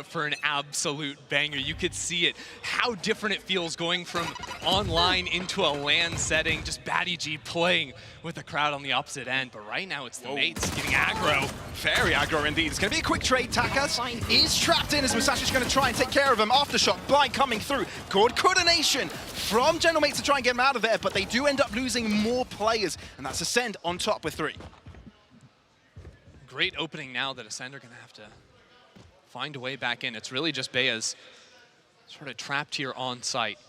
for an absolute banger. You could see it, how different it feels going from online into a LAN setting, just baddyG playing with the crowd on the opposite end. But right now it's the mates getting aggro. Very aggro indeed. It's going to be a quick trade. TakaS is trapped in as musashi's going to try and take care of him. Aftershock, blind coming through. Good coordination from Gen.G to try and get him out of there, but they do end up losing more players, and that's Ascend on top with 3. Great opening now that Ascend are going to have to find a way back in. It's really just beyAz sort of trapped here on site.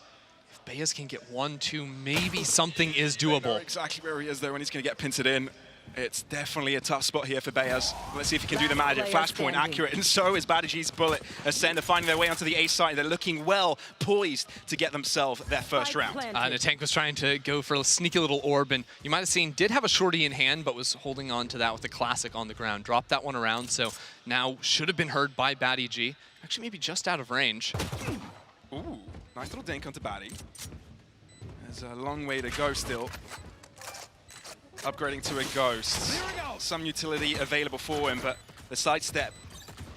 If beyAz can get 1-2, maybe something is doable. Exactly where he is there when he's going to get pincered in. It's definitely a tough spot here for beyAz. Let's see if he can do the magic. Flashpoint accurate, and so is baddyG's bullet. Ascend are finding their way onto the A side. They're looking well poised to get themselves their first round. nataNk was trying to go for a sneaky little orb, and you might have seen did have a shorty in hand, but was holding on to that with the classic on the ground. Dropped that one around, so now should have been heard by baddyG. Actually, maybe just out of range. Ooh, nice little dink onto baddy. There's a long way to go still. Upgrading to a Ghost. Some utility available for him, but the sidestep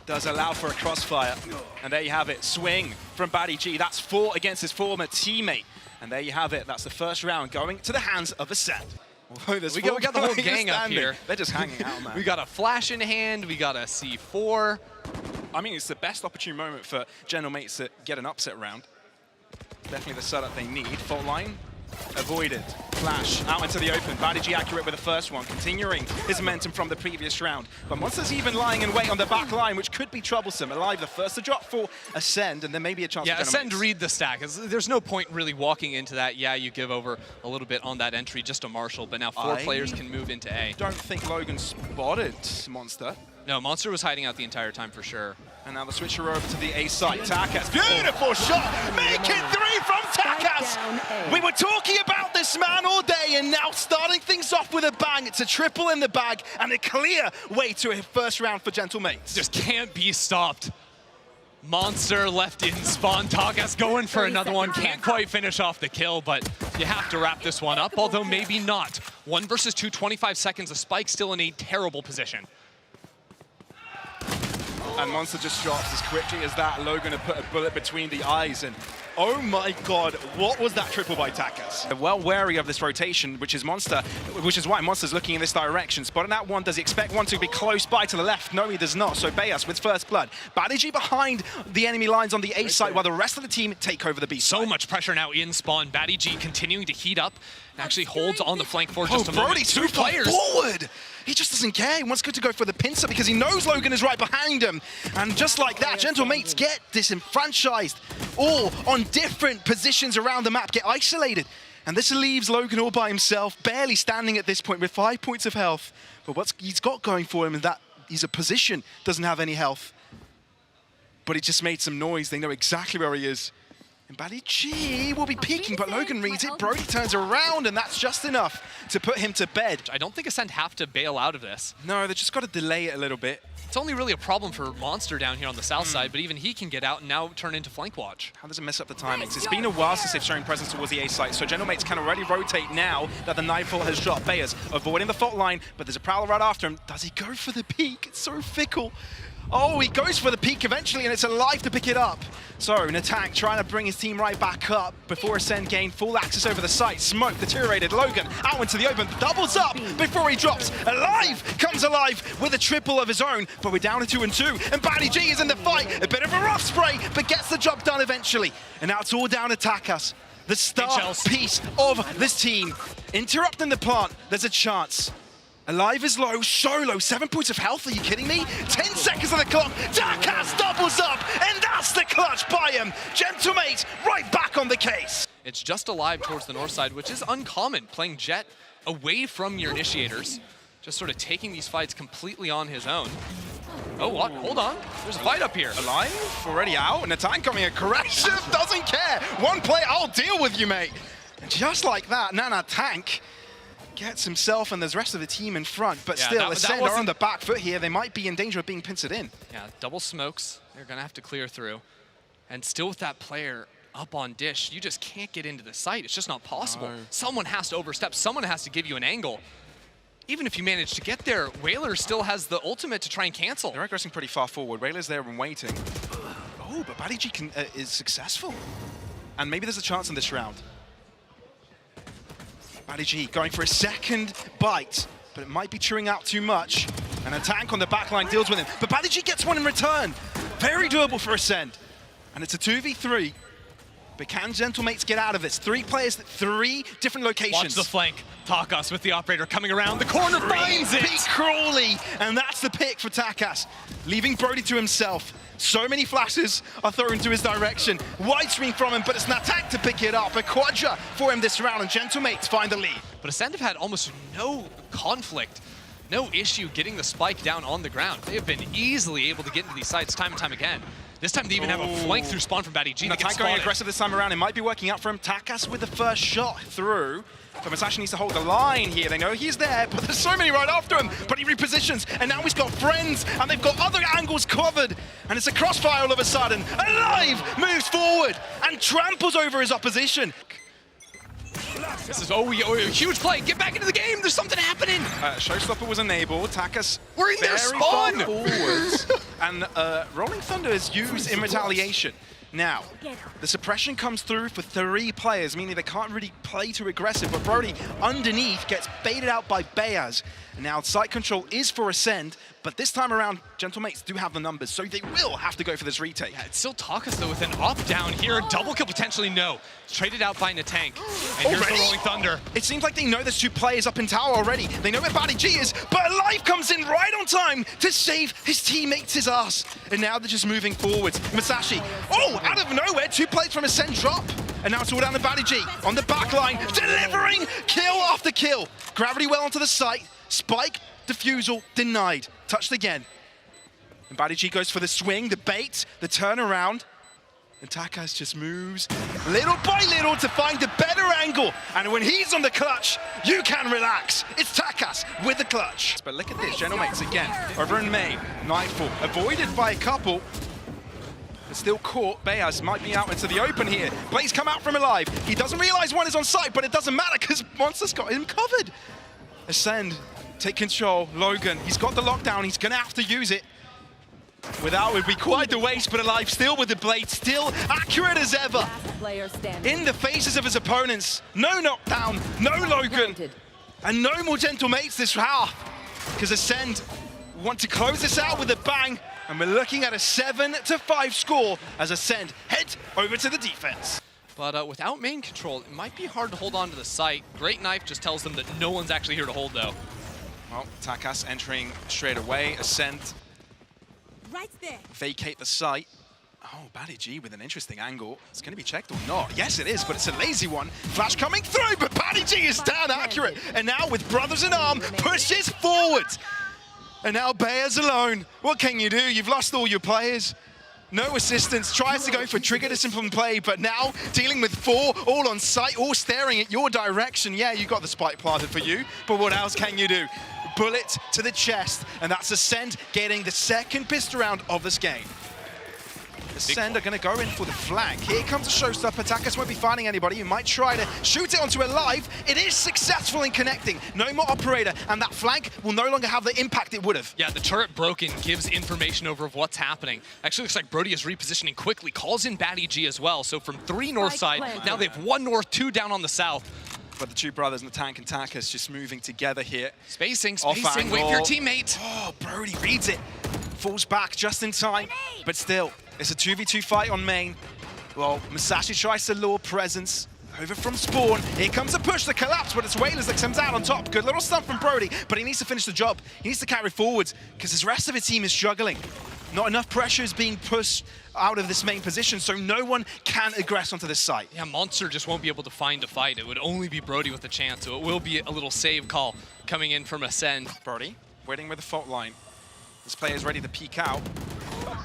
does allow for a crossfire. And there you have it. Swing from baddyG. That's 4 against his former teammate. And there you have it. That's the first round going to the hands of Ascend. We got the whole gang up here. They're just hanging out, man. We got a flash in hand. We got a C4. I mean, it's the best opportune moment for Gen.G to get an upset round. Definitely the setup they need. Fault line avoided. Flash out into the open. baddyG accurate with the first one, continuing his momentum from the previous round. But Monster's even lying in wait on the back line, which could be troublesome. Alive, the first to drop for Ascend, and there may be a chance for Ascend read the stack. There's no point really walking into that. Yeah, you give over a little bit on that entry just to Marshall, but now 4 players can move into A. Don't think logaN spotted Monster. No, Monster was hiding out the entire time for sure. And now the switcher over to the A side. TakaS, beautiful shot! Make it 3 from TakaS! We were talking about this man all day, and now starting things off with a bang. It's a triple in the bag, and a clear way to a first round for Gen.G. Just can't be stopped. MONSTEER left in spawn. TakaS going for another one. Can't quite finish off the kill, but you have to wrap this one up, although maybe not. 1 versus 2, 25 seconds. A Spike still in a terrible position. And Monster just drops as quickly as that. logaN had put a bullet between the eyes, and oh my god, what was that triple by TakaS? They're well wary of this rotation, which is why Monster's looking in this direction. Spotting that one, does he expect one to be close by to the left? No, he does not. So beyAz with first blood. baddyG behind the enemy lines on the A side, while the rest of the team take over the B side. So much pressure now in spawn. baddyG continuing to heat up. Actually holds on the flank for just a moment. Br0die too far forward. He just doesn't care. He wants to go for the pincer because he knows logaN is right behind him. And just like that, Gen.G get disenfranchised, all on different positions around the map, get isolated. And this leaves logaN all by himself, barely standing at this point with 5 points of health. But what he's got going for him is that he's a position, doesn't have any health. But he just made some noise. They know exactly where he is. And baddyG will be peeking, but logaN reads it. Br0die turns around, and that's just enough to put him to bed. I don't think Ascend have to bail out of this. No, they've just got to delay it a little bit. It's only really a problem for MONSTEER down here on the south side, but even he can get out and now turn into flank watch. How does it mess up the timings? It's been a while since they've shown presence towards the A site, so Gen.G can already rotate now that the Nightfall has dropped. beyAz avoiding the fault line, but there's a Prowler right after him. Does he go for the peak? It's so fickle. Oh, he goes for the peak eventually, and it's Alive to pick it up. So, nataNk trying to bring his team right back up before Ascend gained full access over the site. Smoke deteriorated. logaN out into the open, doubles up before he drops. Alive comes alive with a triple of his own, but we're down to 2 and 2. And baddyG is in the fight. A bit of a rough spray, but gets the job done eventually. And now it's all down to TakaS, the star piece of this team. Interrupting the plant, there's a chance. Alive is low, so low, 7 points of health, are you kidding me? 10 seconds on the clock, TakaS doubles up, and that's the clutch by him. Gen.G right back on the case. It's just Alive towards the north side, which is uncommon, playing Jett away from your initiators, just sort of taking these fights completely on his own. Oh, what? Hold on. There's a fight up here. Alive already out, and nataNk coming aggressive, doesn't care. One play, I'll deal with you, mate. And just like that, nataNk gets himself and the rest of the team in front, but still, Ascend are on the back foot here. They might be in danger of being pincered in. Yeah, double smokes. They're going to have to clear through. And still with that player up on dish, you just can't get into the site. It's just not possible. No. Someone has to overstep. Someone has to give you an angle. Even if you manage to get there, Wailers still has the ultimate to try and cancel. They're aggressing pretty far forward. Wailers there and waiting. Oh, but baddyG is successful. And maybe there's a chance in this round. baddyG going for a second bite, but it might be chewing out too much. And nataNk on the backline deals with him. But baddyG gets one in return. Very doable for Ascend. And it's a 2v3. But can Gentlemates get out of this? 3 players, 3 different locations. Watch the flank. TakaS with the operator coming around the corner, finds it! Pete Crawley, and that's the pick for TakaS, leaving Brody to himself. So many flashes are thrown to his direction. Wide swing from him, but it's nataNk to pick it up. A quadra for him this round, and Gentlemates find the lead. But Ascend have had almost no conflict, no issue getting the spike down on the ground. They have been easily able to get into these sites time and time again. This time they even have a flank through spawn from baddyG. nataNk going aggressive this time around. It might be working out for him. TakaS with the first shot through. But musashi needs to hold the line here. They know he's there, but there's so many right after him. But he repositions, and now he's got friends, and they've got other angles covered. And it's a crossfire all of a sudden. Alive moves forward and tramples over his opposition. This is, oh, huge play. Get back into the game. There's something happening. Showstopper was enabled. TakaS we're in their spawn. Forwards. And Rolling Thunder is used in retaliation. Now, the suppression comes through for 3 players, meaning they can't really play too aggressive, but Brody underneath gets baited out by beyAz. And now site control is for Ascend, but this time around, Gentlemates do have the numbers, so they will have to go for this retake. Yeah, it's still TakaS though with an up down here. Double kill potentially, no. Traded out by nataNk. And here's the Rolling Thunder. It seems like they know there's 2 players up in tower already. They know where baddyG is, but Alive comes in right on time to save his teammates' ass. And now they're just moving forwards. musashi, oh, out of nowhere, 2 players from Ascend drop. And now it's all down to baddyG on the back line, delivering kill after kill. Gravity well onto the site. Spike, defusal, denied. Touched again. And baddyG goes for the swing, the bait, the turnaround. And TakaS just moves little by little to find a better angle. And when he's on the clutch, you can relax. It's TakaS with the clutch. But look at this, Gentlemates again. Over in main, Nightfall, avoided by a couple. But still caught. beyAz might be out into the open here. Blaze come out from Alive. He doesn't realize one is on site, but it doesn't matter because Monster's got him covered. Ascend, take control. logaN, he's got the lockdown. He's going to have to use it. Without it would be quite the waste, but Alive still with the blade, still accurate as ever. In the faces of his opponents. No knockdown, no logaN, and no more Gentlemates this half. Because Ascend want to close this out with a bang, and we're looking at a 7-5 score as Ascend head over to the defense. But without main control, it might be hard to hold on to the site. Great Knife just tells them that no one's actually here to hold, though. Well, TakaS entering straight away. Ascend right there. Vacate the site. Oh, baddyG with an interesting angle. It's going to be checked or not. Yes, it is, but it's a lazy one. Flash coming through, but baddyG is down accurate. And now with brothers in arm, pushes forward. And now beyAz alone. What can you do? You've lost all your players. No assistance, tries to go for trigger discipline play, but now dealing with 4, all on site, all staring at your direction. Yeah, you got the spike planted for you, but what else can you do? Bullet to the chest, and that's Ascend getting the second pistol round of this game. Ascend are going to go in for the flank. Here comes a showstopper. TakaS won't be finding anybody. He might try to shoot it onto Alive. It is successful in connecting. No more operator, and that flank will no longer have the impact it would have. Yeah, the turret broken gives information over of what's happening. Actually looks like Brody is repositioning quickly, calls in baddyG as well. So from 3 north side, now they have 1 north, 2 down on the south. But the 2 brothers, nataNk and TakaS, just moving together here. Spacing, wait for your teammate. Oh, Brody reads it. Falls back just in time, but still, it's a 2v2 fight on main. Well, musashi tries to lure presence over from spawn. Here comes a push, the collapse, but it's Wailers that comes out on top. Good little stunt from Brody, but he needs to finish the job. He needs to carry forwards because his rest of the team is struggling. Not enough pressure is being pushed out of this main position, so no one can aggress onto this site. Yeah, Monster just won't be able to find a fight. It would only be Brody with a chance, so it will be a little save call coming in from Ascend. Brody waiting with the fault line. This player is ready to peek out.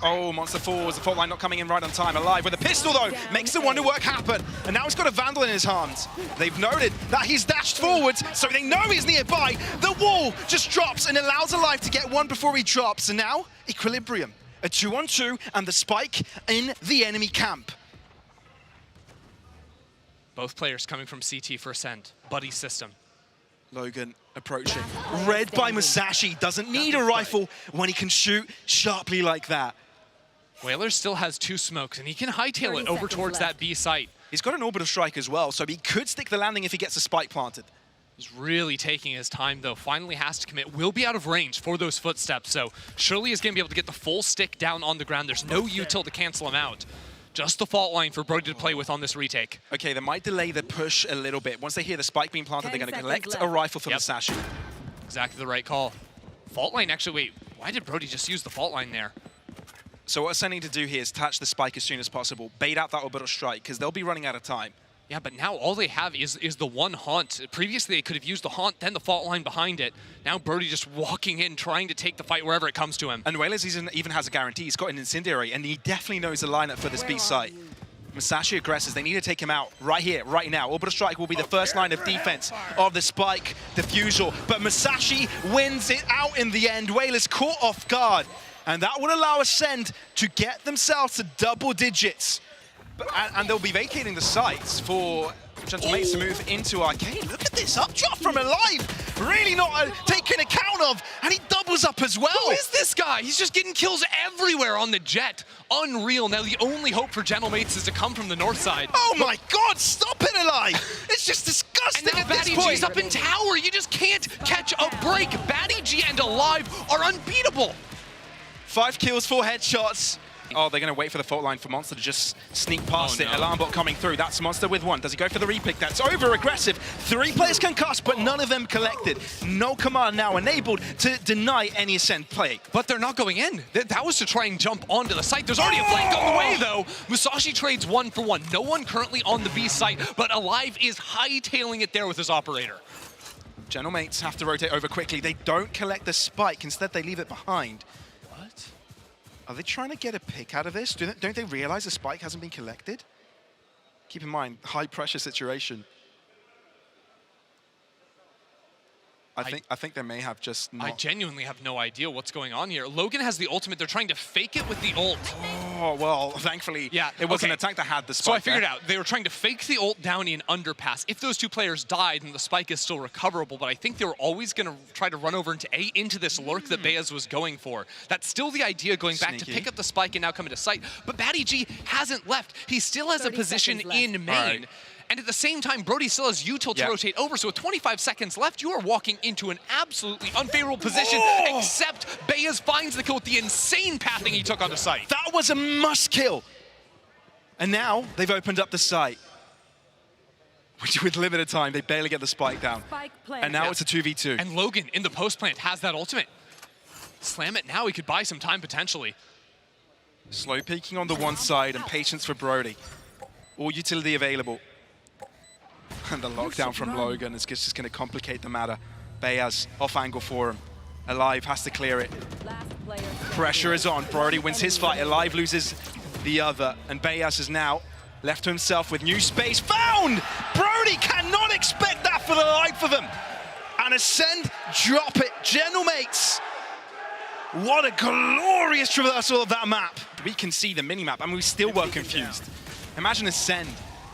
Oh, Monster falls. The fault line not coming in right on time. Alive with a pistol, though. Makes the wonder work happen. And now he's got a Vandal in his hands. They've noted that he's dashed forwards, so they know he's nearby. The wall just drops and allows Alive to get one before he drops. And now, equilibrium. A 2-on-2 and the spike in the enemy camp. Both players coming from CT for Ascend. Buddy system. logaN approaching. Read by musashi. Doesn't need a rifle when he can shoot sharply like that. Wailers still has 2 smokes, and he can hightail it over towards that B site. He's got an orbital strike as well, so he could stick the landing if he gets a spike planted. He's really taking his time, though. Finally has to commit. Will be out of range for those footsteps, so surely is going to be able to get the full stick down on the ground. There's no util to cancel him out. Just the fault line for BroDie to play with on this retake. Okay, they might delay the push a little bit. Once they hear the spike being planted, they're going to collect a rifle for musashi. Exactly the right call. Fault line, actually, wait. Why did BroDie just use the fault line there? So what Ascend need to do here is touch the spike as soon as possible, bait out that orbital strike, because they'll be running out of time. Yeah, but now all they have is the one haunt. Previously, they could have used the haunt, then the fault line behind it. Now BroDie just walking in, trying to take the fight wherever it comes to him. And Wailers even has a guarantee. He's got an incendiary, and he definitely knows the lineup for this B site. Musashi aggressors, they need to take him out right here, right now. Orbital strike will be the first line of defense of the spike defusal, but Musashi wins it out in the end. Wailers caught off guard, and that would allow Ascend to get themselves to double digits. And they'll be vacating the sites for Gentlemates to move into Arcade. Look at this updraft from Alive. Really not taken account of, and he doubles up as well. Who is this guy? He's just getting kills everywhere on the jet. Unreal. Now the only hope for Gentlemates is to come from the north side. Oh my God, stop it, Alive. It's just disgusting and now at this point. baddyG's up in tower. You just can't catch a break. baddyG and Alive are unbeatable. 5 kills, 4 headshots. Oh, they're going to wait for the fault line for Monster to just sneak past it. Alarm bot coming through. That's Monster with 1. Does he go for the repick? That's over-aggressive. 3 players concussed, but none of them collected. No command now enabled to deny any Ascend play. But they're not going in. That was to try and jump onto the site. There's already a flank on the way, though. Musashi trades 1 for 1. No one currently on the B site, but Alive is hightailing it there with his operator. Gentlemates have to rotate over quickly. They don't collect the spike. Instead, they leave it behind. What? Are they trying to get a pick out of this? Don't they realize the spike hasn't been collected? Keep in mind, high pressure situation. I think they may have just not. I genuinely have no idea what's going on here. logaN has the ultimate. They're trying to fake it with the ult. Oh, well, thankfully, it wasn't a tank that had the spike. So I figured out. They were trying to fake the ult down in underpass. If those 2 players died, then the spike is still recoverable, but I think they were always going to try to run over into A, into this lurk that beyAz was going for. That's still the idea, going back to pick up the spike and now come into sight. But baddyG hasn't left. He still has a position in main. And at the same time, BroDie still has util to rotate over, so with 25 seconds left, you are walking into an absolutely unfavorable position, except beyAz finds the kill with the insane pathing he took on the site. That was a must kill. And now they've opened up the site. With limited time, they barely get the spike down. And now it's a 2v2. And logaN in the post plant has that ultimate. Slam it now, he could buy some time potentially. Slow peeking on the one side and patience for BroDie. All utility available. And the lockdown from logaN is just going to complicate the matter. beyAz off angle for him. Alive has to clear it. Pressure is on. BroDie wins his fight. Alive loses the other. And beyAz is now left to himself with new space found! BroDie cannot expect that for the life of him. And Ascend drop it. Gentlemates. What a glorious traversal of that map. We can see the mini-map and we still were confused. Imagine Ascend.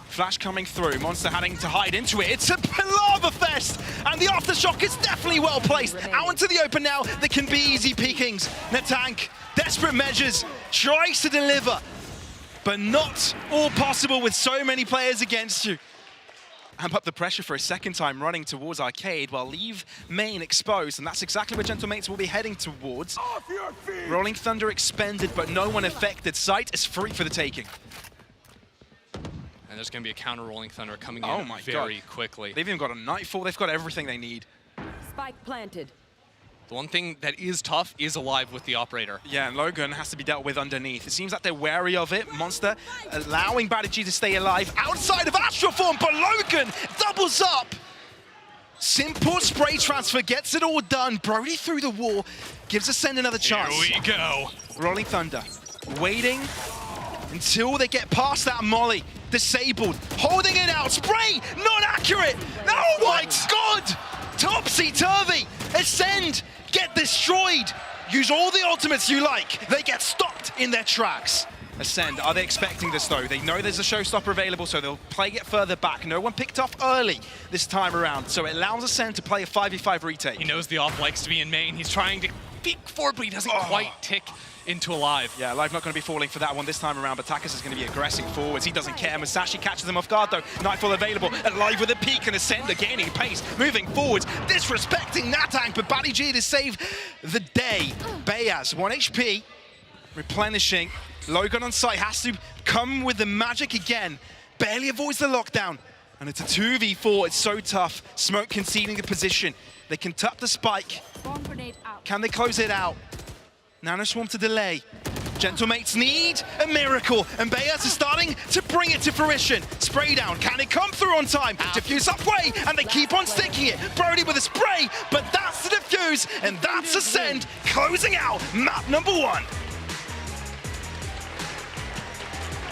Flash coming through, Monster having to hide into it. It's a lava fest, and the aftershock is definitely well placed. Out into the open now, there can be easy peekings. nataNk, desperate measures, tries to deliver, but not all possible with so many players against you. Amp up the pressure for a second time running towards Arcade while leave main exposed, and that's exactly where Gentlemates will be heading towards. Rolling Thunder expended, but no one affected. Site is free for the taking. And there's going to be a counter Rolling Thunder coming in very quickly. They've even got a Nightfall. They've got everything they need. Spike planted. The one thing that is tough is Alive with the operator. Yeah, and logaN has to be dealt with underneath. It seems like they're wary of it. Monster allowing baddyG to stay alive outside of Astral Form, but logaN doubles up. Simple spray transfer gets it all done. BroDie through the wall, gives Ascend another chance. Here we go. Rolling Thunder, waiting until they get past that molly. Disabled, holding it out, spray, not accurate. Oh my God, topsy-turvy. Ascend get destroyed. Use all the ultimates you like. They get stopped in their tracks. Ascend, are they expecting this though? They know there's a showstopper available, so they'll play it further back. No one picked off early this time around, so it allows Ascend to play a 5v5 retake. He knows the off likes to be in main. He's trying to peek forward, but he doesn't quite tick into Alive. Yeah, Alive not going to be falling for that one this time around, but TakaS is going to be aggressing forwards. He doesn't care. Musashi catches him off guard, though. Nightfall available. Alive with a peek and Ascend gaining pace, moving forwards, disrespecting nataNk, but baddyG to save the day. beyAz, 1 HP, replenishing. logaN on site has to come with the magic again. Barely avoids the lockdown. And it's a 2v4. It's so tough. Smoke conceding the position. They can tap the spike. Bomb grenade out. Can they close it out? Nanoswarm to delay. Gentlemates need a miracle, and beyAz is starting to bring it to fruition. Spray down, can it come through on time? Diffuse upway, and they keep on sticking it. Brody with a spray, but that's the diffuse, and that's Ascend closing out map number 1.